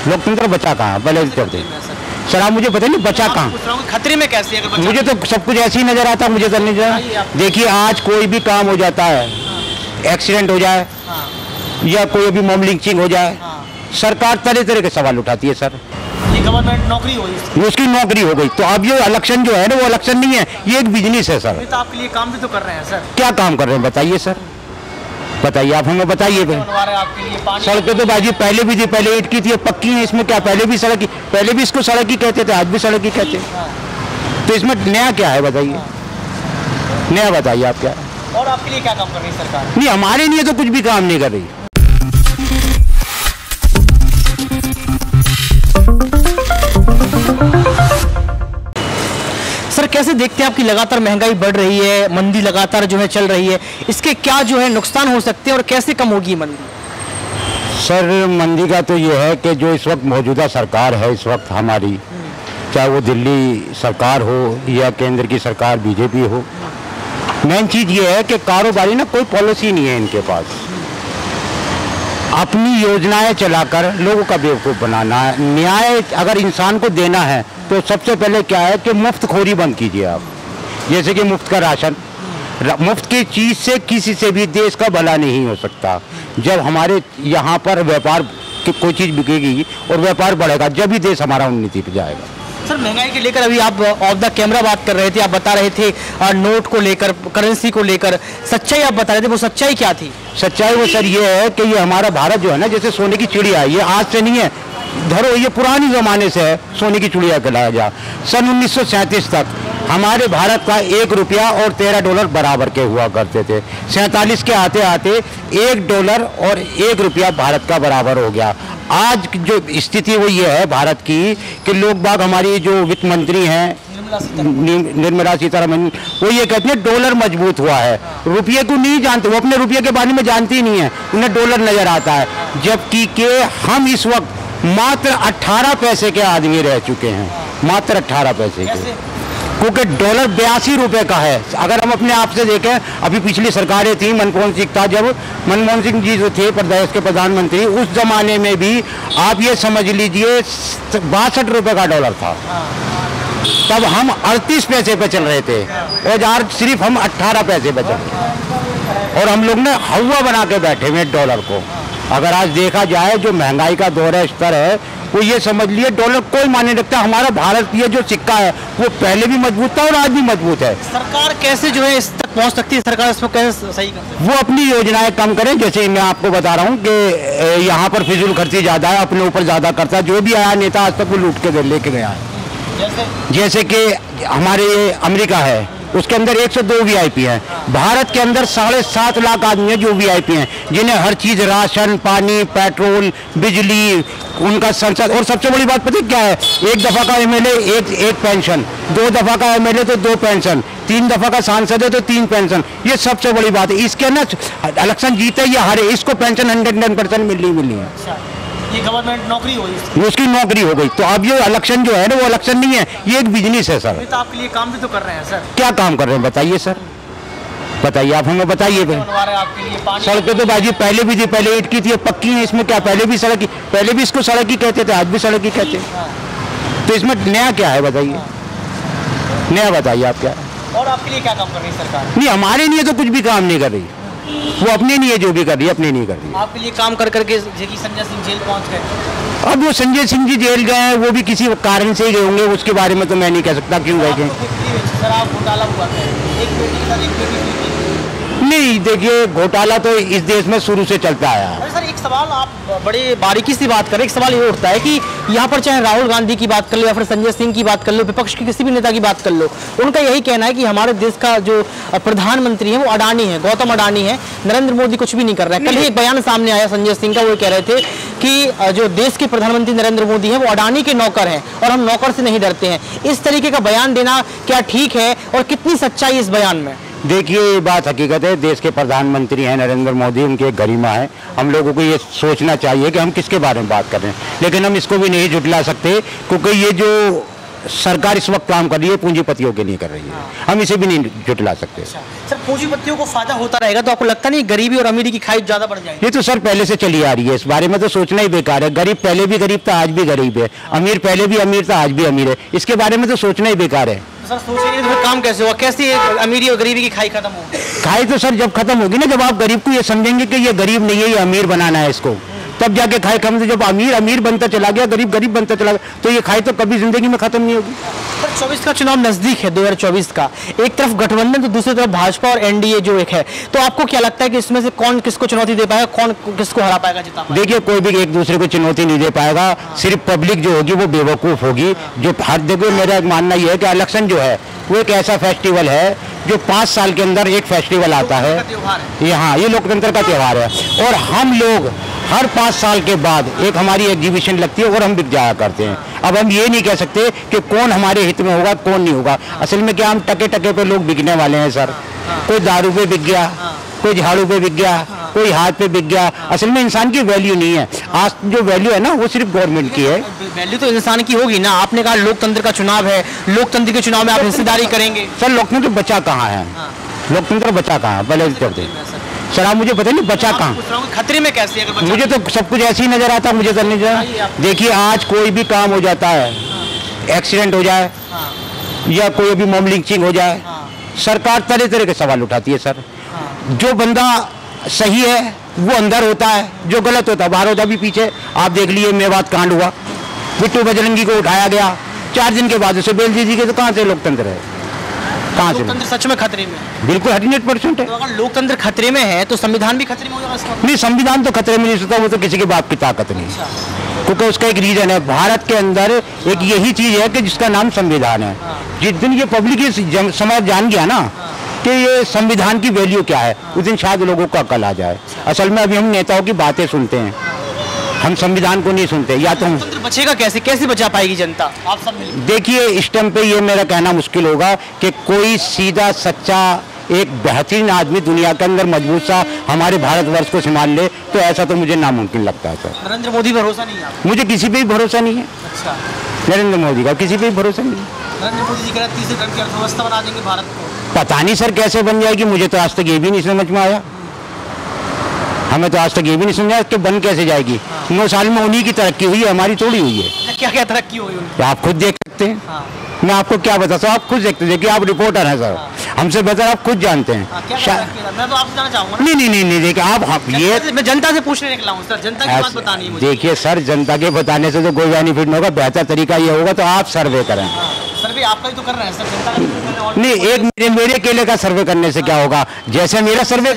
लोकतंत्र बचा कहाँ, पहले चलते सर आप मुझे पता नहीं बचा कहाँ। खतरे में कैसे अगर बचा? मुझे तो सब कुछ ऐसे ही नजर आता, मुझे तो नहीं नजर। देखिए आज कोई भी काम हो जाता है, एक्सीडेंट हो जाए या कोई भी मॉब लिंचिंग हो जाए, सरकार तरह तरह के सवाल उठाती है सर। ये गवर्नमेंट नौकरी हुई, उसकी नौकरी हो गई। तो अब ये इलेक्शन जो है ना वो इलेक्शन नहीं है, ये एक बिजनेस है सर। तो आपके लिए काम भी तो कर रहे हैं सर। क्या काम कर रहे हैं बताइए सर, बताइए आप हमें बताइए। आपके लिए सड़कें तो बाजी पहले भी थी, पहले ईंट की थी, पक्की है। इसमें क्या पहले भी सड़क, पहले भी इसको सड़क ही कहते थे, आज भी सड़क ही कहते हैं। तो इसमें नया क्या है बताइए, नया बताइए आप क्या। और आपके लिए क्या काम कर रही है सरकार? नहीं हमारे लिए तो कुछ भी काम नहीं कर रही। सर कैसे देखते हैं आपकी लगातार महंगाई बढ़ रही है, मंदी लगातार जो है चल रही है, इसके क्या जो है नुकसान हो सकते हैं और कैसे कम होगी मंदी? सर मंदी का तो ये है कि जो इस वक्त मौजूदा सरकार है इस वक्त हमारी, चाहे वो दिल्ली सरकार हो या केंद्र की सरकार बीजेपी हो, मेन चीज़ ये है कि कारोबारी ना कोई पॉलिसी नहीं है इनके पास। अपनी योजनाएं चलाकर लोगों का बेवकूफ़ बनाना है। न्याय अगर इंसान को देना है तो सबसे पहले क्या है कि मुफ्तखोरी बंद कीजिए आप। जैसे कि मुफ्त का राशन, मुफ्त की चीज़ से किसी से भी देश का भला नहीं हो सकता। जब हमारे यहाँ पर व्यापार की कोई चीज़ बिकेगी और व्यापार बढ़ेगा, जब भी देश हमारा उन्नति पर जाएगा। सर महंगाई के लेकर अभी आप ऑफ द कैमरा बात कर रहे थे, आप बता रहे थे नोट को लेकर, करेंसी को लेकर, सच्चाई आप बता रहे थे, वो सच्चाई क्या थी? सच्चाई वो सर ये है कि ये हमारा भारत जो है ना, जैसे सोने की चिड़िया है, ये आज से नहीं है, धरो ये पुरानी ज़माने से है, सोने की चिड़िया कहलाया जा। सन 1937 तक हमारे भारत का 1 रुपया और 13 डॉलर बराबर के हुआ करते थे। 47 के आते आते 1 डॉलर और 1 रुपया भारत का बराबर हो गया। आज जो स्थिति वो ये है भारत की कि लोग बाग, हमारी जो वित्त मंत्री हैं निर्मला सीतारमण, वो ये कहते हैं डॉलर मजबूत हुआ है, रुपये को नहीं जानते, वो अपने रुपये के बारे में जानती ही नहीं है, उन्हें डॉलर नजर आता है। जबकि के हम इस वक्त मात्र 18 पैसे के आदमी रह चुके हैं, मात्र 18 पैसे के, क्योंकि डॉलर 82 रुपये का है। अगर हम अपने आप से देखें, अभी पिछली सरकारें थी, मनमोहन सिंह था, जब मनमोहन सिंह जी जो थे प्रदेश के प्रधानमंत्री, उस जमाने में भी आप ये समझ लीजिए 62 रुपये का डॉलर था। तब हम 38 पैसे पे चल रहे थे और आज सिर्फ हम 18 पैसे पे चल रहे हैं और हम लोग ने हवा बना के बैठे हुए डॉलर को। अगर आज देखा जाए जो महंगाई का दौर स्तर है, वो ये समझ लिए डॉलर कोई मायने रखता। हमारा भारत ये जो सिक्का है वो पहले भी मजबूत था और आज भी मजबूत है। सरकार कैसे जो है इस तक पहुंच सकती है, सरकार इसको कैसे सही कर सकती है? वो अपनी योजनाएं कम करें। जैसे मैं आपको बता रहा हूँ कि यहाँ पर फिजूल खर्ची ज़्यादा है, अपने ऊपर ज़्यादा करता है। जो भी आया नेता आज तक वो लूट के लेके गया है। जैसे कि हमारे ये अमेरिका है, उसके अंदर 102 VIP हैं। भारत के अंदर 7.5 लाख आदमी हैं जो VIP हैं, जिन्हें हर चीज़, राशन, पानी, पेट्रोल, बिजली, उनका संसद। और सबसे बड़ी बात पता है क्या है? 1 दफ़ा का MLA एक पेंशन, 2 दफ़ा का MLA तो 2 पेंशन, 3 दफ़ा का सांसद है तो 3 पेंशन। ये सबसे बड़ी बात है। इसके ना इलेक्शन जीते या हारे, इसको पेंशन 100% मिलनी है। ये गवर्नमेंट नौकरी हुई, उसकी नौकरी हो गई। तो अब ये इलेक्शन जो है ना वो इलेक्शन नहीं है, ये एक बिजनेस है सर। तो आपके लिए काम भी तो कर रहे हैं सर। क्या काम कर रहे हैं बताइए सर, बताइए आप हमें बताइए। आपके लिए सड़कें तो बाजी पहले भी थी, पहले ईंट की थी, पक्की है। इसमें क्या पहले भी सड़क, पहले भी इसको सड़क ही कहते थे, आज भी सड़क ही कहते हैं। तो इसमें नया क्या है बताइए, नया बताइए आप क्या। और आपके लिए क्या काम कर रही है सरकार? नहीं हमारे लिए तो कुछ भी काम नहीं कर रही, वो अपने लिए जो भी कर रही है अपने नहीं कर रही। आपके लिए काम कर करके संजय सिंह जेल पहुंच गए। अब वो संजय सिंह जी जेल गए हैं, वो भी किसी कारण से ही गए होंगे, उसके बारे में तो मैं नहीं कह सकता क्यों गए। शराब घोटाला हुआ है, एक बेटी के साथ एक बेटी। नहीं देखिए, घोटाला तो इस देश में शुरू से चलता आया है। सर एक सवाल, आप बड़े बारीकी से बात करें, एक सवाल ये उठता है कि यहाँ पर चाहे राहुल गांधी की बात कर लो या फिर संजय सिंह की बात कर लो, विपक्ष के किसी भी नेता की बात कर लो, उनका यही कहना है कि हमारे देश का जो प्रधानमंत्री है वो अडानी है, गौतम अडानी है, नरेंद्र मोदी कुछ भी नहीं कर रहा है। कल ही एक बयान सामने आया संजय सिंह का, वो कह रहे थे कि जो देश के प्रधानमंत्री नरेंद्र मोदी है वो अडानी के नौकर हैं और हम नौकर से नहीं डरते हैं। इस तरीके का बयान देना क्या ठीक है और कितनी सच्चाई इस बयान में? देखिए ये बात हकीकत है, देश के प्रधानमंत्री हैं नरेंद्र मोदी, उनकी एक गरिमा है। हम लोगों को ये सोचना चाहिए कि हम किसके बारे में बात कर रहे हैं, लेकिन हम इसको भी नहीं झुटला सकते क्योंकि ये जो सरकार इस वक्त काम कर रही है पूंजीपतियों के लिए कर रही है, हम इसे भी नहीं जुटला सकते। सर पूंजीपतियों को फायदा होता रहेगा तो आपको लगता नहीं गरीबी और अमीरी की खाई ज्यादा बढ़ जाएगी? ये तो सर पहले से चली आ रही है, इस बारे में तो सोचना ही बेकार है। गरीब पहले भी गरीब था, आज भी गरीब है। अमीर पहले भी अमीर था, आज भी अमीर है। इसके बारे में तो सोचना ही बेकार है। सर सोचेंगे तो काम कैसे होगा? कैसे अमीरी और गरीबी की खाई खत्म होगी? खाई तो सर जब खत्म होगी ना, जब आप गरीब को ये समझेंगे कि ये गरीब नहीं है, ये अमीर बनाना है इसको, तब जाके खाई खत्म। तो जब अमीर अमीर बनता चला गया, गरीब गरीब बनता चला गया, तो ये खाई तो कभी जिंदगी में खत्म नहीं होगी। सर 24 का चुनाव नजदीक है, 2024 का, एक तरफ गठबंधन तो दूसरी तरफ भाजपा और एनडीए जो एक है, तो आपको क्या लगता है कि इसमें से कौन किसको चुनौती दे पाएगा, कौन किसको हरा पाएगा, जिता पाएगा? देखिए कोई भी एक दूसरे को चुनौती नहीं दे पाएगा, सिर्फ पब्लिक जो होगी वो बेवकूफ होगी। जो हर जगह मेरा मानना यह है कि इलेक्शन जो है वो एक ऐसा फेस्टिवल है जो 5 साल के अंदर एक फेस्टिवल आता है। यहाँ ये लोकतंत्र का त्यौहार है, और हम लोग हर 5 साल के बाद एक हमारी एग्जीबिशन लगती है और हम बिक जाया करते हैं। अब हम ये नहीं कह सकते कि कौन हमारे हित में होगा कौन नहीं होगा। असल में क्या हम टके टके पे लोग बिकने वाले हैं सर। कोई दारू पे बिक गया, कोई झाड़ू पे बिक गया, कोई हाथ पे बिक गया। असल में इंसान की वैल्यू नहीं है। आज जो वैल्यू है ना वो सिर्फ गवर्नमेंट की है। वैल्यू तो इंसान की होगी ना। आपने कहा लोकतंत्र का चुनाव है, लोकतंत्र के चुनाव में आप हिस्सेदारी करेंगे। सर लोकतंत्र बचा कहाँ है? लोकतंत्र बचा कहाँ है? पहले करते सर आप मुझे पता नहीं बचा कहाँ। खतरे में कैसे है? मुझे तो सब कुछ ऐसे ही नजर आता, मुझे तो नहीं। देखिए आज कोई भी काम हो जाता है, एक्सीडेंट हो जाए या कोई अभी मॉब लिंचिंग हो जाए, सरकार तरह तरह के सवाल उठाती है सर। जो बंदा सही है वो अंदर होता है, जो गलत होता है बाहर होता है। भी पीछे आप देख लिए मेवात कांड हुआ, बिट्टू बजरंगी को उठाया गया, 4 दिन के बाद उसे बेल दी गई। तो कहाँ से लोकतंत्र है? कहाँ से? लोकतंत्र सच में खतरे में है। बिल्कुल 100% है। तो अगर लोकतंत्र खतरे में है तो संविधान भी खतरे में हो जाएगा? नहीं, संविधान तो खतरे में नहीं होता, वो तो किसी के बाप की ताकत नहीं, क्योंकि उसका एक रीजन है। भारत के अंदर एक यही चीज है कि जिसका नाम संविधान है। जिस दिन ये पब्लिक समाज जान गया ना कि ये संविधान की वैल्यू क्या है, उस दिन शायद लोगों को अकल आ जाए। असल में अभी हम नेताओं की बातें सुनते हैं, हम संविधान को नहीं सुनते। या तो लोकतंत्र बचेगा कैसे? कैसे बचा पाएगी जनता? आप सब मिलकर देखिए इस टाइम पे ये मेरा कहना मुश्किल होगा कि कोई सीधा सच्चा एक बेहतरीन आदमी दुनिया के अंदर मजबूत सा हमारे भारतवर्ष को संभाल ले, तो ऐसा तो मुझे नामुमकिन लगता है सर। नरेंद्र मोदी पर भरोसा नहीं है आपको? मुझे किसी पे भी भरोसा नहीं है। अच्छा, नरेंद्र मोदी का किसी पे भी भरोसा नहीं है। नरेंद्र मोदी जी कह रहे हैं तीसरे ढंग की अर्थव्यवस्था बना देंगे भारत को। पता नहीं सर कैसे बन जाएगी, मुझे तो आज तक ये भी नहीं समझ में आया। हमें तो आज तक ये भी नहीं समझा कि बन कैसे जाएगी। 9 साल में उन्हीं की तरक्की हुई है, हमारी थोड़ी हुई है। क्या क्या तरक्की हुई उनकी? आप खुद देख सकते हैं। मैं आपको क्या बता सकता हूँ, आप खुद देखते। देखिए आप रिपोर्टर हैं सर, हमसे बेहतर आप खुद जानते हैं। मैं तो आपसे जानना चाहूंगा। नहीं देखिए आप ये मैं जनता से पूछने निकला हूँ सर, जनता की बात बतानी है मुझे। देखिए सर जनता के बताने से तो कोई बेनिफिट नहीं होगा। बेहतर तरीका ये होगा तो आप सर्वे करें। सर्वे आपका ही तो कर रहे हैं सर, जनता का नहीं, एक मेरे अकेले का सर्वे करने से क्या होगा? जैसे मेरा सर्वे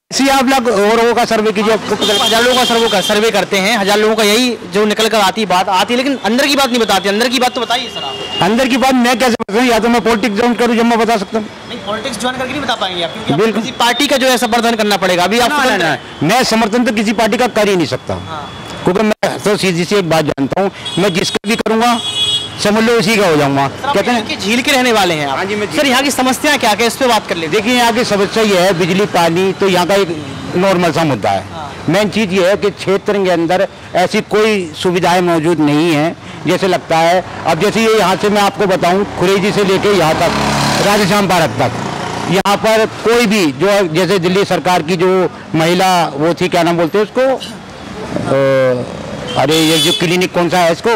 ऐसे आप लोग और का सर्वे कीजिए। 1000 लोगों का सर्वे करते हैं, 1000 लोगों का यही जो निकल कर आती बात आती है, लेकिन अंदर की बात नहीं बताती। अंदर की बात तो बताइए सर आप। अंदर की बात मैं कैसे बताऊँ? या तो मैं पॉलिटिक्स ज्वाइन करूँ जब मैं बता सकता हूँ। नहीं, पॉलिटिक्स ज्वाइन करके नहीं बता पाएंगे आप, क्योंकि आपको किसी पार्टी का जो है समर्थन करना पड़ेगा। अभी आप मैं समर्थन तो किसी पार्टी का कर ही नहीं सकता, क्योंकि मैं तो सीधी सी एक बात जानता हूँ, मैं जिसका भी करूँगा समझ लो उसी का हो जाऊंगा। कहते हैं कि झील के रहने वाले हैं आप। हाँ जी, मैं सर यहाँ की समस्या क्या है, इस पे बात कर लेते हैं। देखिए यहाँ की समस्या ये है, बिजली पानी तो यहाँ का एक नॉर्मल सा मुद्दा है। मेन चीज़ ये है कि क्षेत्र के अंदर ऐसी कोई सुविधाएं मौजूद नहीं है जैसे लगता है। अब जैसे ये यहाँ से मैं आपको बताऊँ, खुरेजी से लेके यहाँ तक राधेश्याम पार्क तक, यहाँ पर कोई भी जो जैसे दिल्ली सरकार की जो महिला वो थी, क्या नाम बोलते हैं उसको, अरे ये जो क्लिनिक कौन सा है इसको,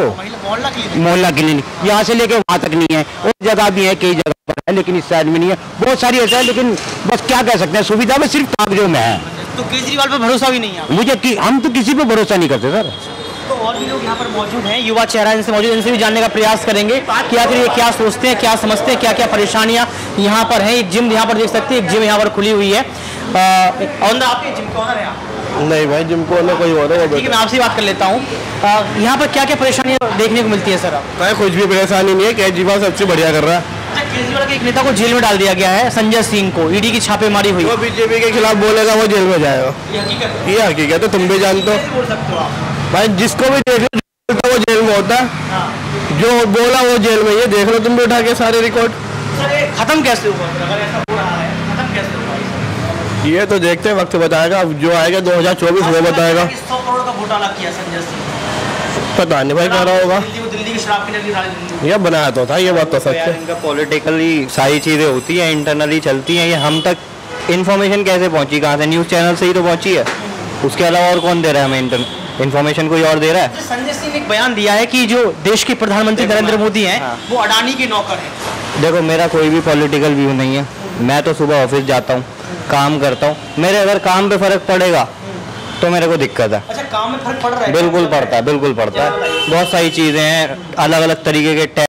मोहल्ला क्लिनिक, यहाँ से लेके वहाँ तक नहीं है। और जगह भी है, कई जगह पर है, लेकिन इस साइड में नहीं है। बहुत सारी ऐसा है, लेकिन बस क्या कह सकते हैं, सुविधा में सिर्फ कागजों में है। तो केजरीवाल पर भरोसा भी नहीं है मुझे हम तो किसी पे भरोसा नहीं करते सर। तो और भी लोग यहाँ पर मौजूद हैं, युवा चेहरा इनसे मौजूद, इनसे भी जानने का प्रयास करेंगे कि आखिर ये क्या सोचते हैं, क्या समझते हैं, क्या क्या परेशानियाँ यहाँ पर हैं। एक जिम यहाँ पर देख सकते हैं, एक जिम यहाँ पर खुली हुई है। आपके जिम का ऑनर है आप? नहीं भाई, जिम को ना कोई और है। ठीक है, मैं आपसे बात कर लेता हूँ। यहाँ पर क्या क्या परेशानियाँ देखने को मिलती है सर? आप कुछ भी परेशानी नहीं है, केजरीवाल सबसे बढ़िया कर रहा है। केजरीवाल के एक नेता को जेल में डाल दिया गया है, संजय सिंह को, ईडी की छापेमारी हुई। वो बीजेपी के खिलाफ बोलेगा वो जेल में जाएगा। ये हकीकत है, तुम भी जानते हो भाई। जिसको भी देख लो वो जेल में होता है, जो बोला वो जेल में। ये देख लो तुम भी उठा के सारे रिकॉर्ड। खत्म कैसे हुआ? अगर ऐसा हो रहा है, खत्म कैसे हुआ? ये तो देखते हैं, वक्त बताएगा। अब जो आएगा 2024 वो बताएगा। 100 करोड़ का घोटाला किया संजय सिंह। पता नहीं भाई कह रहा होगा, दिल्ली की शराब की नगरी ये बनाया तो था, ये बात तो सच है। इनका पॉलिटिकली सारी चीज़ें होती हैं, इंटरनली चलती हैं, ये हम तक इन्फॉर्मेशन कैसे पहुंची, कहाँ से, न्यूज़ चैनल से ही तो पहुंची है, उसके अलावा और कौन दे रहा है हमें इन्फॉर्मेशन, कोई और दे रहा है? संजय सिंह ने एक बयान दिया है कि जो देश के प्रधानमंत्री नरेंद्र मोदी हैं हाँ। वो अडानी के नौकर हैं। देखो मेरा कोई भी पॉलिटिकल व्यू नहीं है, मैं तो सुबह ऑफिस जाता हूँ, काम करता हूँ, मेरे अगर काम पे फ़र्क पड़ेगा तो मेरे को दिक्कत है। अच्छा, काम में फर्क पड़ रहा है? बिल्कुल पड़ता है, बिल्कुल पड़ता है। बहुत सारी चीज़ें हैं, अलग अलग तरीके के